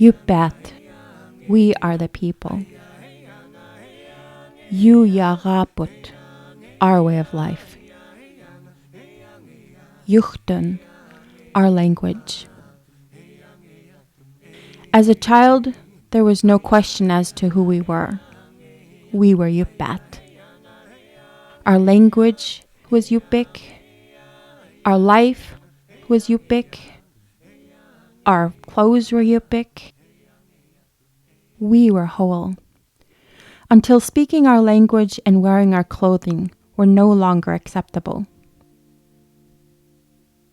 Yupet, we are the people. Yuyagaput, our way of life. Yuchtun, our language. As a child, there was no question as to who we were. We were Yupet. Our language was Yupik. Our life was Yupik. Our clothes were Yupik. We were whole. Until speaking our language and wearing our clothing were no longer acceptable.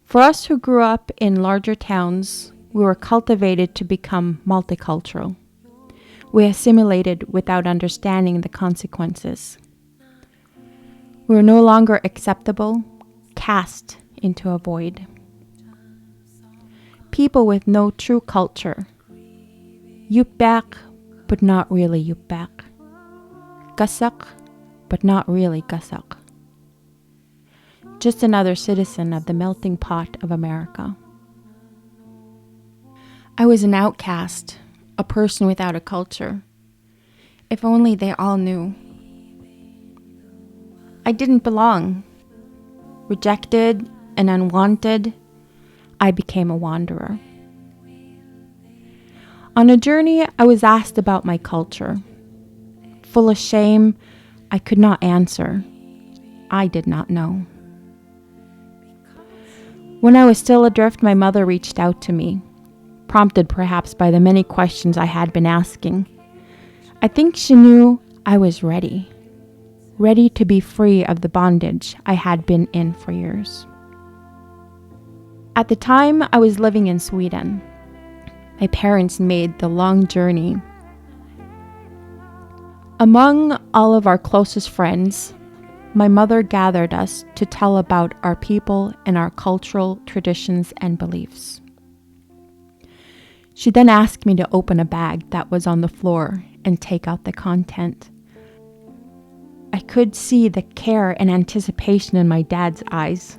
For us who grew up in larger towns, we were cultivated to become multicultural. We assimilated without understanding the consequences. We were no longer acceptable, cast into a void. People with no true culture. Yupek, but not really Yupek. Gasak, but not really Gasak. Just another citizen of the melting pot of America. I was an outcast, a person without a culture. If only they all knew. I didn't belong. Rejected and unwanted, I became a wanderer. On a journey, I was asked about my culture. Full of shame, I could not answer. I did not know. When I was still adrift, my mother reached out to me, prompted perhaps by the many questions I had been asking. I think she knew I was ready to be free of the bondage I had been in for years. At the time, I was living in Sweden. My parents made the long journey. Among all of our closest friends, my mother gathered us to tell about our people and our cultural traditions and beliefs. She then asked me to open a bag that was on the floor and take out the content. I could see the care and anticipation in my dad's eyes.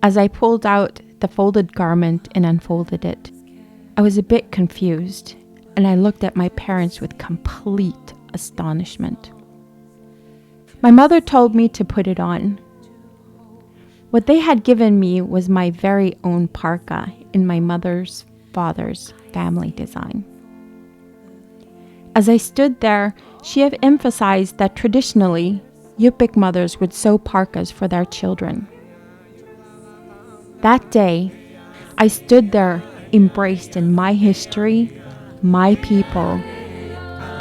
As I pulled out the folded garment and unfolded it, I was a bit confused, and I looked at my parents with complete astonishment. My mother told me to put it on. What they had given me was my very own parka in my mother's father's family design. As I stood there, she had emphasized that traditionally, Yupik mothers would sew parkas for their children. That day, I stood there embraced in my history, my people,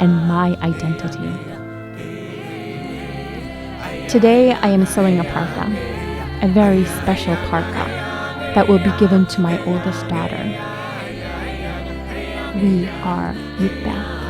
and my identity. Today, I am sewing a parka, a very special parka that will be given to my oldest daughter. We are Yupik.